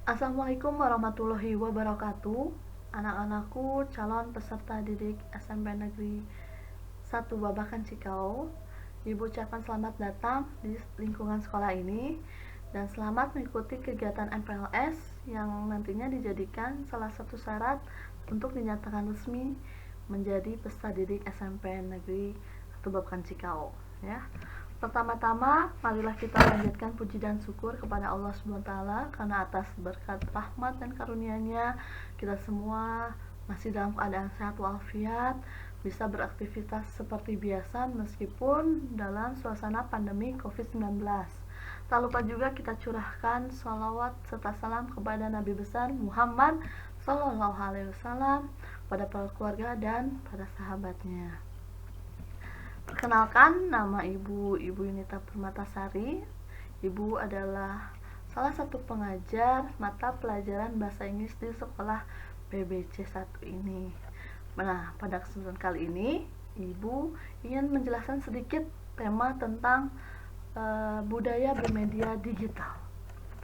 Assalamualaikum warahmatullahi wabarakatuh. Anak-anakku calon peserta didik SMP Negeri 1 Babakan Cikau, Ibu ucapkan selamat datang di lingkungan sekolah ini dan selamat mengikuti kegiatan MPLS yang nantinya dijadikan salah satu syarat untuk dinyatakan resmi menjadi peserta didik SMP Negeri 1 Babakan Cikau, ya. Pertama-tama, marilah kita panjatkan puji dan syukur kepada Allah SWT karena atas berkat rahmat dan karunia-Nya kita semua masih dalam keadaan sehat walafiat, bisa beraktivitas seperti biasa meskipun dalam suasana pandemi COVID-19. Tak lupa juga kita curahkan sholawat serta salam kepada Nabi besar Muhammad SAW, pada para keluarga dan para sahabatnya. Perkenalkan, nama Ibu Yunita Permatasari. Ibu adalah salah satu pengajar mata pelajaran bahasa Inggris di sekolah BBC 1 ini. Nah, pada kesempatan kali ini, Ibu ingin menjelaskan sedikit tema tentang budaya bermedia digital.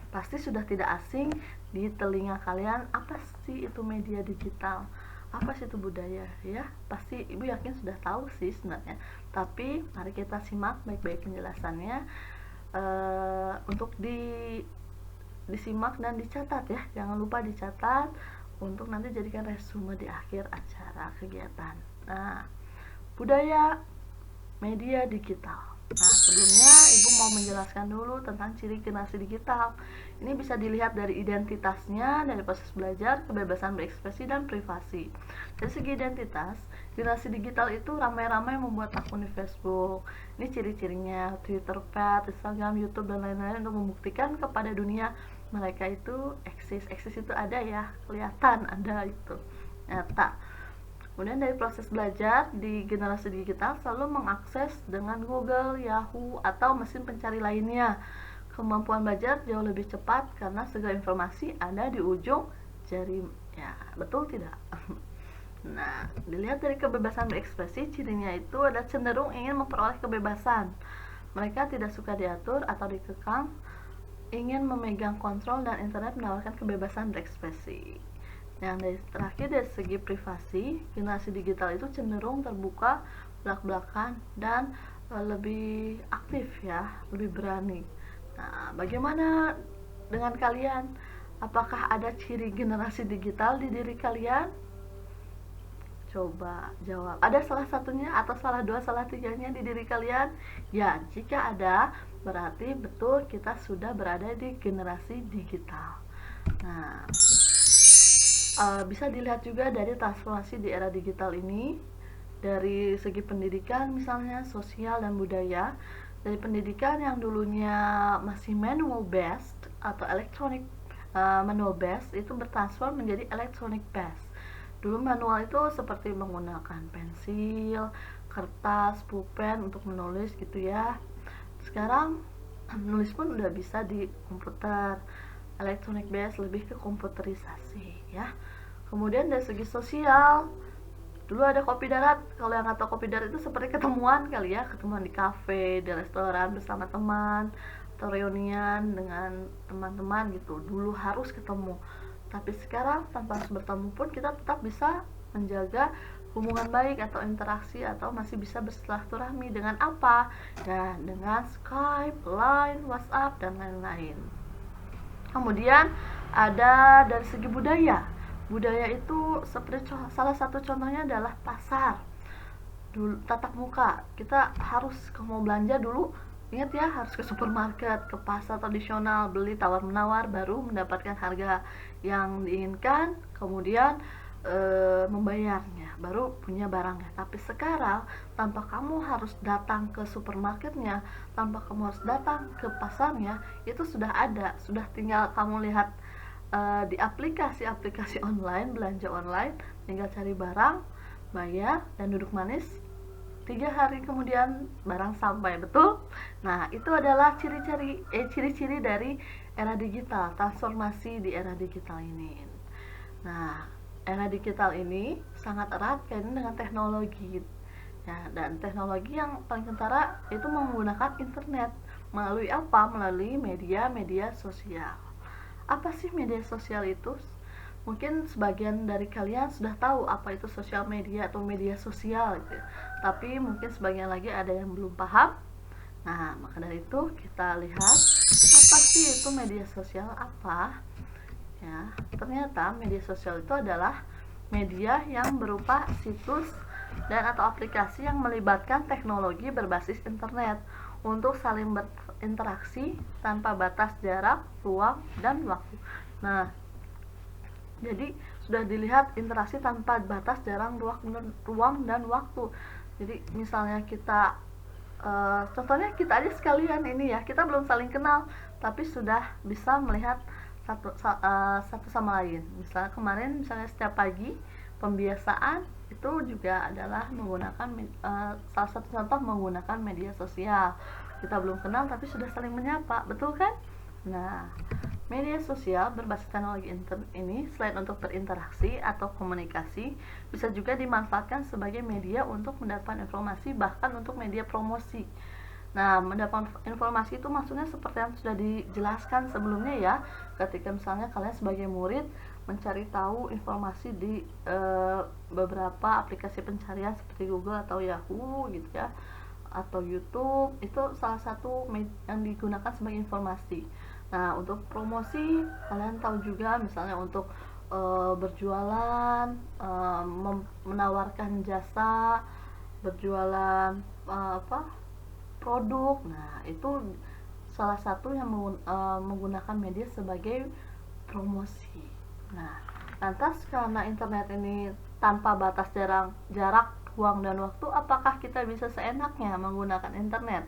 Pasti sudah tidak asing di telinga kalian, apa sih itu media digital? Apa sih itu budaya, ya? Pasti Ibu yakin sudah tahu sih sebenarnya. Tapi mari kita simak baik-baik penjelasannya, untuk disimak dan dicatat ya. Jangan lupa dicatat untuk nanti jadikan resume di akhir acara kegiatan. Nah, budaya media digital. Nah, sebelumnya Ibu mau menjelaskan dulu tentang ciri generasi digital. Ini bisa dilihat dari identitasnya, dari proses belajar, kebebasan berekspresi, dan privasi. Dari segi identitas, generasi digital itu ramai-ramai membuat akun di Facebook. Ini ciri-cirinya, Twitter, Pad, Instagram, YouTube, dan lain-lain untuk membuktikan kepada dunia mereka itu eksis. Eksis itu ada ya, kelihatan ada itu, nyata. Kemudian dari proses belajar di generasi digital selalu mengakses dengan Google, Yahoo, atau mesin pencari lainnya. Kemampuan belajar jauh lebih cepat karena segala informasi ada di ujung jari. Ya, betul tidak? Nah, dilihat dari kebebasan berekspresi, cirinya itu ada cenderung ingin memperoleh kebebasan. Mereka tidak suka diatur atau dikekang, ingin memegang kontrol, dan internet menawarkan kebebasan berekspresi. Yang dari terakhir, dari segi privasi, generasi digital itu cenderung terbuka, belak-belakan, dan lebih aktif ya, lebih berani. Nah, bagaimana dengan kalian? Apakah ada ciri generasi digital di diri kalian? Coba jawab. Ada salah satunya atau salah dua, salah tiganya di diri kalian? Ya, jika ada, berarti betul kita sudah berada di generasi digital. Nah, bisa dilihat juga dari transformasi di era digital ini, dari segi pendidikan misalnya, sosial dan budaya. Dari pendidikan yang dulunya masih manual based atau electronic, manual based itu bertransform menjadi electronic based. Dulu manual itu seperti menggunakan pensil, kertas, pulpen untuk menulis gitu ya. Sekarang menulis pun udah bisa di komputer. Electronic based lebih ke komputerisasi ya. Kemudian dari segi sosial, dulu ada kopi darat. Kalau yang nggak tahu, kopi darat itu seperti ketemuan kali ya, ketemuan di kafe, di restoran bersama teman, atau reunian dengan teman-teman gitu. Dulu harus ketemu, tapi sekarang tanpa harus bertemu pun kita tetap bisa menjaga hubungan baik atau interaksi, atau masih bisa bersilaturahmi dengan apa? Ya, dengan Skype, Line, WhatsApp, dan lain-lain. Kemudian ada dari segi budaya. Budaya itu seperti salah satu contohnya adalah pasar. Dulu tatap muka. Kita harus kalau mau belanja dulu, ingat ya, harus ke supermarket, ke pasar tradisional, beli tawar-menawar baru mendapatkan harga yang diinginkan, kemudian membayarnya, baru punya barangnya. Tapi sekarang tanpa kamu harus datang ke supermarketnya, tanpa kamu harus datang ke pasarnya, itu sudah ada, sudah tinggal kamu lihat di aplikasi-aplikasi online, belanja online, tinggal cari barang, bayar, dan duduk manis. 3 hari kemudian barang sampai, betul? Nah, itu adalah ciri-ciri dari era digital, transformasi di era digital ini. Nah, era digital ini sangat erat kaitan dengan teknologi ya, dan teknologi yang paling kentara itu menggunakan internet. Melalui apa? Melalui media sosial. Apa sih media sosial itu? Mungkin sebagian dari kalian sudah tahu apa itu sosial media atau media sosial gitu. Tapi mungkin sebagian lagi ada yang belum paham. Nah, maka dari itu kita lihat apa sih itu media sosial apa? Ya, ternyata media sosial itu adalah media yang berupa situs dan atau aplikasi yang melibatkan teknologi berbasis internet untuk saling berinteraksi tanpa batas jarak, ruang, dan waktu. Nah, jadi sudah dilihat interaksi tanpa batas jarak, ruang, dan waktu. Jadi misalnya kita contohnya kita aja sekalian ini ya, kita belum saling kenal tapi sudah bisa melihat satu sama lain. Misalnya kemarin, misalnya setiap pagi pembiasaan itu juga adalah menggunakan salah satu contoh menggunakan media sosial. Kita belum kenal tapi sudah saling menyapa, betul kan? Nah, media sosial berbasis teknologi internet ini selain untuk berinteraksi atau komunikasi, bisa juga dimanfaatkan sebagai media untuk mendapatkan informasi, bahkan untuk media promosi. Nah, mendapat informasi itu maksudnya seperti yang sudah dijelaskan sebelumnya ya. Ketika misalnya kalian sebagai murid mencari tahu informasi di beberapa aplikasi pencarian seperti Google atau Yahoo gitu ya, atau YouTube, itu salah satu yang digunakan sebagai informasi. Nah, untuk promosi kalian tahu juga misalnya untuk berjualan, menawarkan jasa, berjualan produk. Nah, itu salah satu yang menggunakan media sebagai promosi. Nah, lantas karena internet ini tanpa batas jarak, ruang, dan waktu, apakah kita bisa seenaknya menggunakan internet?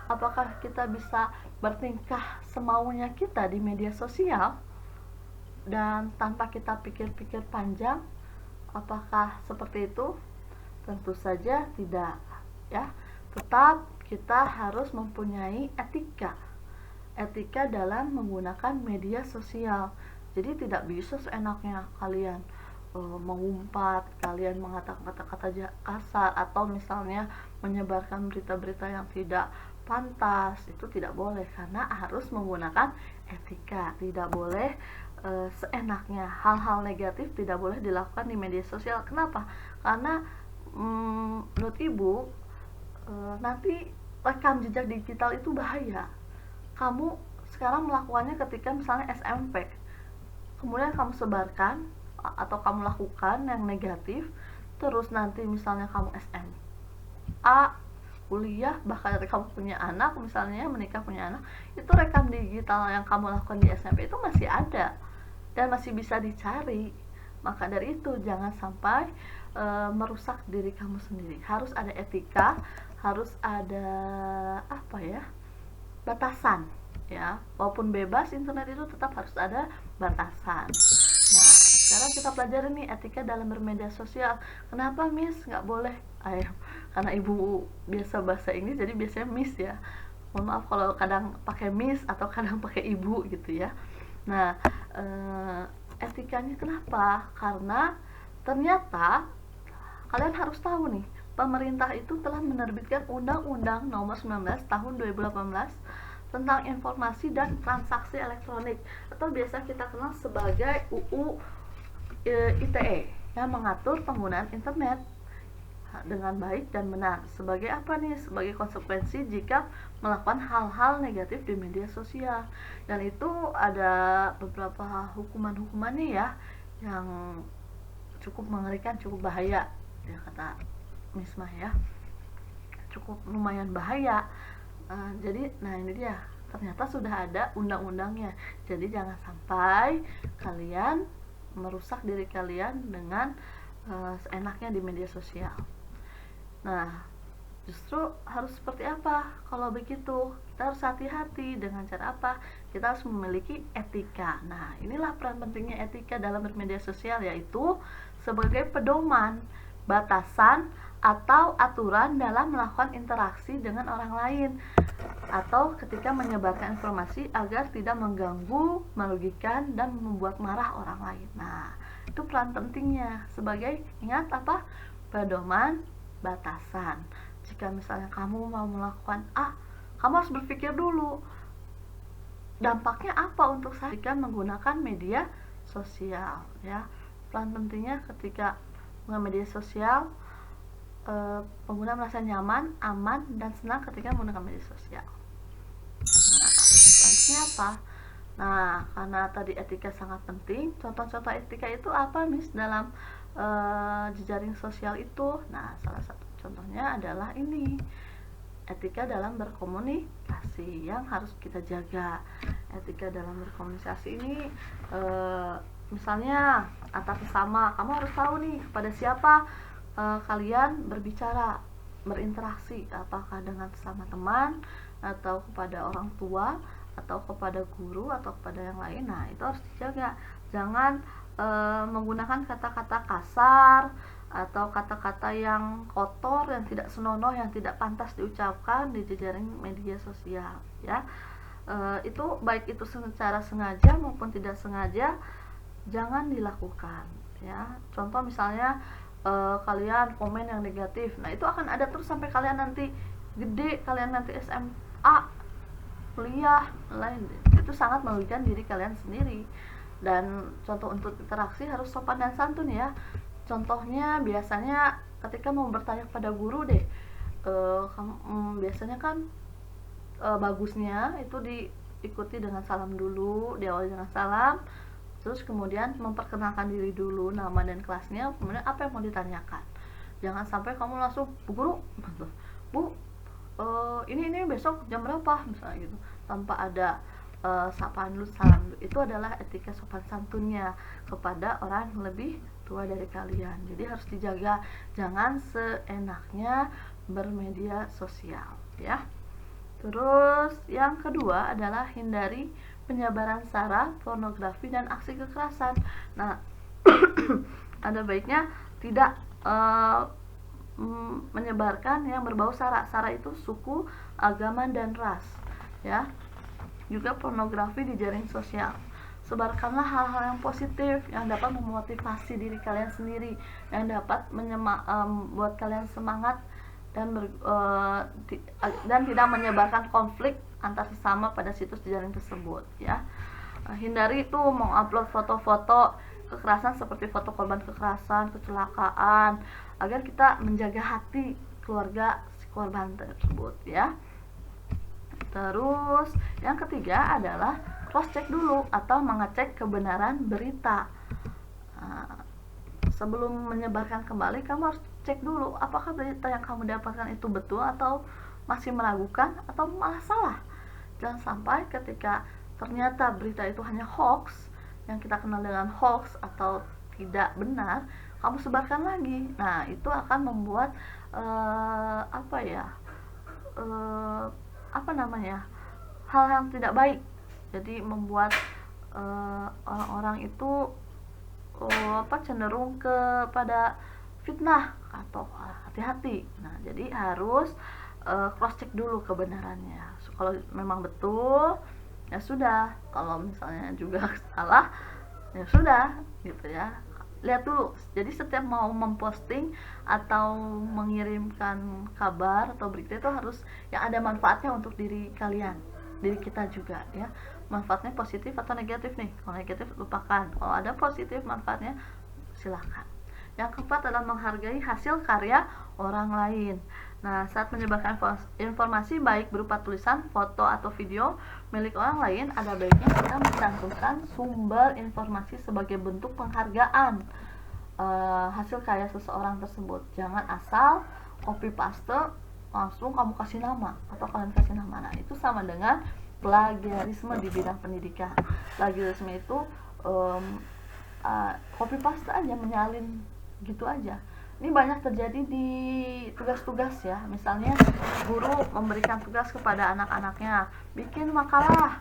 Apakah kita bisa bertingkah semaunya kita di media sosial dan tanpa kita pikir-pikir panjang? Apakah seperti itu? Tentu saja tidak, ya. Tetap kita harus mempunyai etika dalam menggunakan media sosial. Jadi tidak bisa seenaknya kalian mengumpat, kalian mengatakan kata-kata kasar, atau misalnya menyebarkan berita-berita yang tidak pantas. Itu tidak boleh, karena harus menggunakan etika. Tidak boleh seenaknya. Hal-hal negatif tidak boleh dilakukan di media sosial. Kenapa? Karena menurut ibu nanti rekam jejak digital itu bahaya. Kamu sekarang melakukannya ketika misalnya SMP, kemudian kamu sebarkan atau kamu lakukan yang negatif, terus nanti misalnya kamu SMA, kuliah, bahkan kamu punya anak, misalnya menikah punya anak, itu rekam digital yang kamu lakukan di SMP itu masih ada dan masih bisa dicari. Maka dari itu jangan sampai merusak diri kamu sendiri. Harus ada etika, harus ada batasan ya. Walaupun bebas internet itu tetap harus ada batasan. Nah, sekarang kita pelajari nih etika dalam bermedia sosial. Kenapa Miss nggak boleh? Ayo, karena ibu biasa bahasa Inggris jadi biasanya Miss ya. Mohon maaf kalau kadang pakai Miss atau kadang pakai ibu gitu ya. Nah, etikanya kenapa? Karena ternyata kalian harus tahu nih, pemerintah itu telah menerbitkan Undang-Undang Nomor 19 Tahun 2018 tentang informasi dan transaksi elektronik, atau biasa kita kenal sebagai UU ITE, yang mengatur penggunaan internet dengan baik dan benar. Sebagai apa nih? Sebagai konsekuensi jika melakukan hal-hal negatif di media sosial. Dan itu ada beberapa hukuman-hukumannya ya, yang cukup mengerikan, cukup bahaya ya, kata Miss Mah ya, cukup lumayan bahaya. Jadi ini dia, ternyata sudah ada undang-undangnya. Jadi jangan sampai kalian merusak diri kalian dengan seenaknya di media sosial. Nah, justru harus seperti apa? Kalau begitu, kita harus hati-hati. Dengan cara apa? Kita harus memiliki etika. Nah, inilah peran pentingnya etika dalam bermedia sosial, yaitu sebagai pedoman, batasan, atau aturan dalam melakukan interaksi dengan orang lain, atau ketika menyebarkan informasi agar tidak mengganggu, merugikan, dan membuat marah orang lain. Nah, itu peran pentingnya sebagai, ingat apa? Pedoman, batasan. Jika misalnya kamu mau melakukan kamu harus berpikir dulu, dampaknya apa untuk saya jika menggunakan media sosial ya. Peran pentingnya ketika menggunakan media sosial, pengguna merasa nyaman, aman, dan senang ketika menggunakan media sosial. Nah, selanjutnya apa? Nah, karena tadi etika sangat penting, contoh-contoh etika itu apa, Miss, dalam jejaring sosial itu? Nah, salah satu contohnya adalah ini, etika dalam berkomunikasi yang harus kita jaga. Etika dalam berkomunikasi ini misalnya antar sesama, kamu harus tahu nih kepada siapa kalian berbicara, berinteraksi, apakah dengan sesama teman atau kepada orang tua atau kepada guru atau kepada yang lain. Nah, itu harus dijaga. Jangan menggunakan kata-kata kasar atau kata-kata yang kotor, yang tidak senonoh, yang tidak pantas diucapkan di jejaring media sosial ya. Itu baik itu secara sengaja maupun tidak sengaja jangan dilakukan ya. Contoh misalnya kalian komen yang negatif, nah itu akan ada terus sampai kalian nanti gede, kalian nanti SMA, kuliah lain, itu sangat merugikan diri kalian sendiri. Dan contoh untuk interaksi harus sopan dan santun ya. Contohnya biasanya ketika mau bertanya kepada guru deh, biasanya kan bagusnya itu diikuti dengan salam dulu, diawali dengan salam, terus kemudian memperkenalkan diri dulu, nama dan kelasnya, kemudian apa yang mau ditanyakan. Jangan sampai kamu langsung, Bu Guru, Bu, ini besok jam berapa, misalnya gitu, tanpa ada sapaan dulu, salam dulu. Itu adalah etika sopan santunnya kepada orang yang lebih tua dari kalian. Jadi harus dijaga, jangan seenaknya bermedia sosial ya. Terus yang kedua adalah hindari penyebaran sara, pornografi, dan aksi kekerasan. Nah, ada baiknya tidak menyebarkan yang berbau sara. Sara itu suku, agama, dan ras ya. Juga pornografi di jaring sosial. Sebarkanlah hal-hal yang positif yang dapat memotivasi diri kalian sendiri, yang dapat membuat kalian semangat dan tidak menyebarkan konflik antar sesama pada situs jejaring tersebut ya. Hindari itu mengupload foto-foto kekerasan seperti foto korban kekerasan, kecelakaan, agar kita menjaga hati keluarga si korban tersebut ya. Terus yang ketiga adalah cross check dulu atau mengecek kebenaran berita. Sebelum menyebarkan kembali, kamu harus cek dulu apakah berita yang kamu dapatkan itu betul atau masih meragukan atau malah salah. Jangan sampai ketika ternyata berita itu hanya hoax, yang kita kenal dengan hoax atau tidak benar, kamu sebarkan lagi. Nah, itu akan membuat hal yang tidak baik. Jadi membuat orang-orang itu cenderung kepada fitnah atau hati-hati. Nah, jadi harus cross check dulu kebenarannya. Kalau memang betul, ya sudah. Kalau misalnya juga salah, ya sudah, gitu ya. Lihat dulu. Jadi setiap mau memposting atau mengirimkan kabar atau berita itu harus yang ada manfaatnya untuk diri kalian, diri kita juga ya. Manfaatnya positif atau negatif nih. Kalau negatif lupakan, kalau ada positif manfaatnya silakan. Yang keempat adalah menghargai hasil karya orang lain. Nah, saat menyebarkan informasi baik berupa tulisan, foto, atau video milik orang lain, ada baiknya kita mencantumkan sumber informasi sebagai bentuk penghargaan hasil karya seseorang tersebut. Jangan asal copy paste langsung kamu kasih nama atau kalian kasih nama. Nah, itu sama dengan plagiarisme di bidang pendidikan. Plagiarisme itu copy paste aja, menyalin gitu aja. Ini banyak terjadi di tugas-tugas ya. Misalnya guru memberikan tugas kepada anak-anaknya, bikin makalah,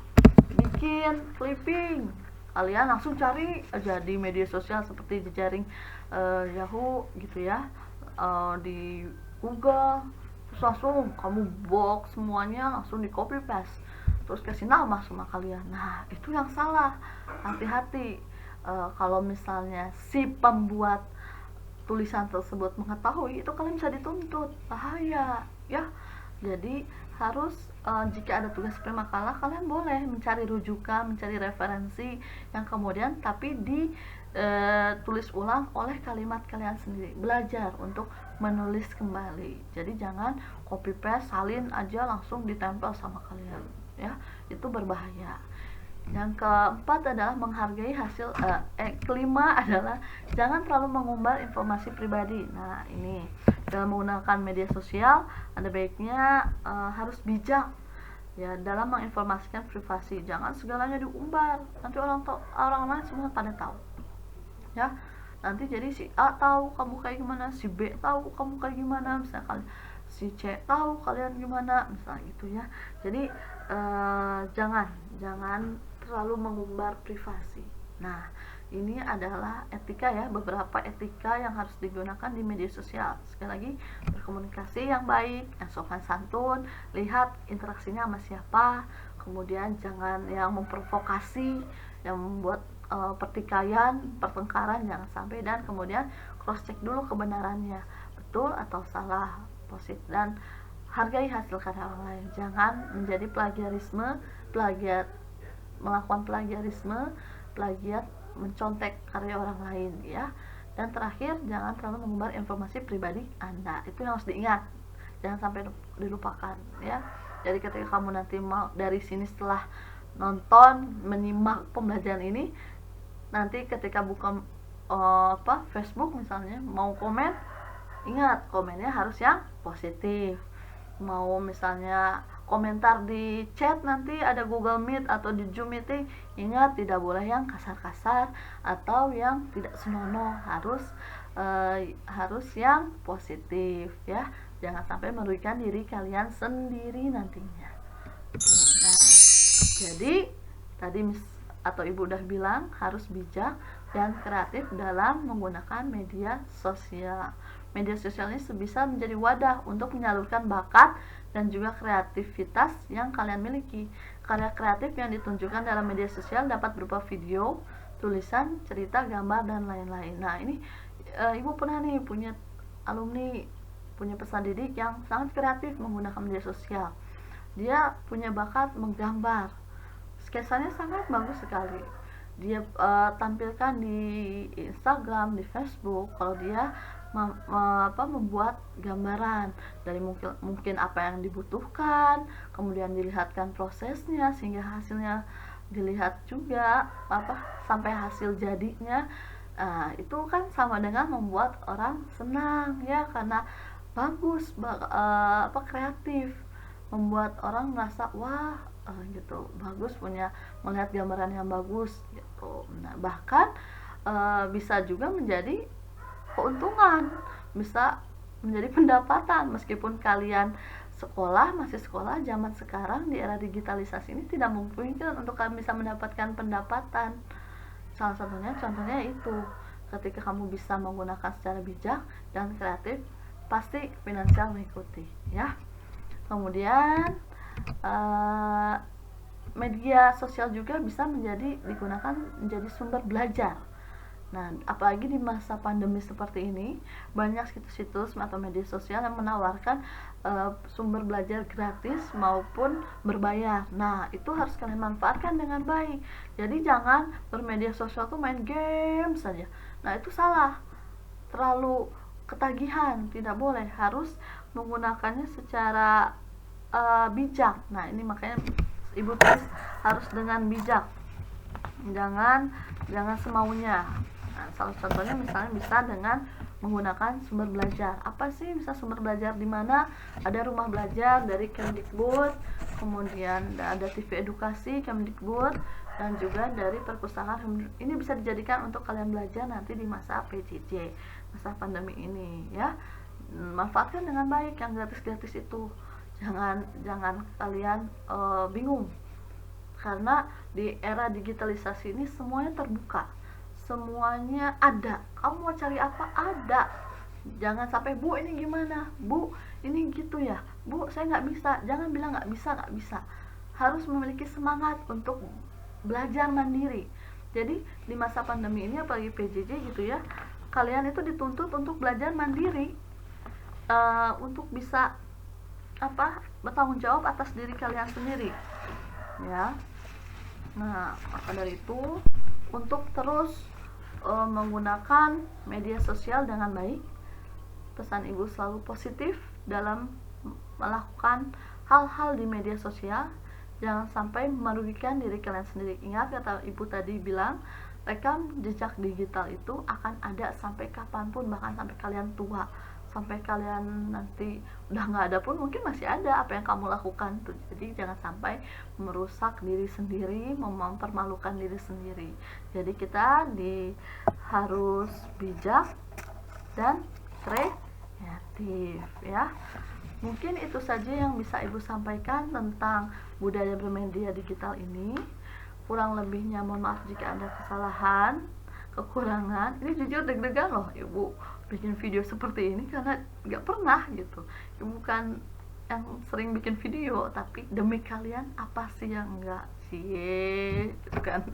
bikin clipping. Kalian langsung cari aja di media sosial seperti jejaring Yahoo gitu ya, di Google, terus langsung kamu box semuanya, langsung di copy paste, terus kasih nama sama kalian. Nah, itu yang salah. Hati-hati kalau misalnya si pembuat tulisan tersebut mengetahui, itu kalian bisa dituntut, bahaya ya. Jadi jika ada tugas premakalah, kalian boleh mencari rujukan, mencari referensi yang kemudian tapi tulis ulang oleh kalimat kalian sendiri. Belajar untuk menulis kembali. Jadi jangan copy paste, salin aja langsung ditempel sama kalian, ya. Itu berbahaya. Yang keempat adalah menghargai hasil. Kelima adalah jangan terlalu mengumbar informasi pribadi. Nah, ini dalam menggunakan media sosial ada baiknya harus bijak ya dalam menginformasikan privasi. Jangan segalanya diumbar, nanti orang lain semua pada tahu, ya. Nanti jadi si A tahu kamu kayak gimana, si B tahu kamu kayak gimana, misalkan si C tahu kalian gimana, misalnya gitu ya. Jadi jangan terlalu mengumbar privasi. Nah, ini adalah etika ya, beberapa etika yang harus digunakan di media sosial. Sekali lagi, berkomunikasi yang baik, yang sopan santun, lihat interaksinya sama siapa, kemudian jangan yang memprovokasi, yang membuat pertikaian, pertengkaran, jangan sampai, dan kemudian cross check dulu kebenarannya, betul atau salah, positif, dan hargai hasil karya orang lain. Jangan menjadi melakukan plagiat, mencontek karya orang lain, ya. Dan terakhir, jangan terlalu mengumbar informasi pribadi Anda. Itu yang harus diingat, jangan sampai dilupakan, ya. Jadi ketika kamu nanti mau dari sini setelah nonton, menyimak pembelajaran ini, nanti ketika buka Facebook misalnya, mau komen, ingat komennya harus yang positif. Mau misalnya komentar di chat, nanti ada Google Meet atau di Zoom meeting, ingat tidak boleh yang kasar-kasar atau yang tidak senonoh, harus yang positif, ya. Jangan sampai merugikan diri kalian sendiri nantinya. Nah, jadi tadi atau ibu udah bilang harus bijak dan kreatif dalam menggunakan media sosial. Media sosial ini bisa menjadi wadah untuk menyalurkan bakat dan juga kreativitas yang kalian miliki. Karya kreatif yang ditunjukkan dalam media sosial dapat berupa video, tulisan, cerita, gambar, dan lain-lain. Nah, ini ibu pernah nih punya alumni, punya peserta didik yang sangat kreatif menggunakan media sosial. Dia punya bakat menggambar, sketsanya sangat bagus sekali. Dia tampilkan di Instagram, di Facebook, kalau dia membuat gambaran dari mungkin apa yang dibutuhkan, kemudian dilihatkan prosesnya sehingga hasilnya dilihat juga sampai hasil jadinya. Itu kan sama dengan membuat orang senang, ya, karena bagus, kreatif, membuat orang merasa wah, gitu, bagus, melihat gambaran yang bagus gitu. Nah, bahkan bisa juga menjadi keuntungan, bisa menjadi pendapatan. Meskipun kalian masih sekolah, zaman sekarang di era digitalisasi ini tidak memungkinkan untuk kalian bisa mendapatkan pendapatan. Salah satunya contohnya itu, ketika kamu bisa menggunakan secara bijak dan kreatif, pasti finansial mengikuti, ya. Kemudian media sosial juga bisa digunakan menjadi sumber belajar. Nah, apalagi di masa pandemi seperti ini, banyak situs-situs atau media sosial yang menawarkan sumber belajar gratis maupun berbayar. Nah, itu harus kalian manfaatkan dengan baik. Jadi jangan bermedia sosial tuh main game saja. Nah, itu salah. Terlalu ketagihan, tidak boleh. Harus menggunakannya secara bijak. Nah, ini makanya ibu tulis harus dengan bijak. Jangan semaunya. Nah, salah contohnya misalnya bisa dengan menggunakan sumber belajar. Apa sih bisa sumber belajar, di mana ada rumah belajar dari Kemdikbud, kemudian ada TV edukasi Kemdikbud, dan juga dari perpustakaan. Ini bisa dijadikan untuk kalian belajar nanti di masa PJJ, masa pandemi ini, ya. Manfaatkan dengan baik yang gratis-gratis itu. Jangan kalian bingung, karena di era digitalisasi ini semuanya terbuka, semuanya ada. Kamu mau cari apa, ada. Jangan sampai, Bu ini gimana, Bu ini gitu ya, Bu saya nggak bisa. Jangan bilang nggak bisa. Harus memiliki semangat untuk belajar mandiri. Jadi di masa pandemi ini, apalagi PJJ gitu ya, kalian itu dituntut untuk belajar mandiri, untuk bisa bertanggung jawab atas diri kalian sendiri, ya. Nah, maka dari itu untuk terus menggunakan media sosial dengan baik, pesan ibu selalu positif dalam melakukan hal-hal di media sosial. Jangan sampai merugikan diri kalian sendiri. Ingat kata ibu tadi bilang, rekam jejak digital itu akan ada sampai kapanpun, bahkan sampai kalian tua, sampai kalian nanti udah nggak ada pun mungkin masih ada apa yang kamu lakukan tuh. Jadi jangan sampai merusak diri sendiri, mempermalukan diri sendiri. Jadi kita harus bijak dan kreatif, ya. Mungkin itu saja yang bisa ibu sampaikan tentang budaya bermedia digital ini. Kurang lebihnya mohon maaf jika ada kesalahan, kekurangan. Ini jujur deg-degan loh ibu bikin video seperti ini, karena nggak pernah gitu. Ibu kan yang sering bikin video, tapi demi kalian apa sih yang enggak sih gitu kan.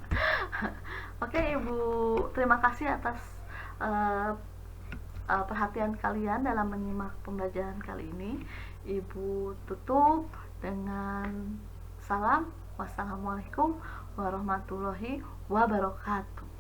Oke ibu, terima kasih atas perhatian kalian dalam menyimak pembelajaran kali ini. Ibu tutup dengan salam. Wassalamualaikum warahmatullahi wabarakatuh.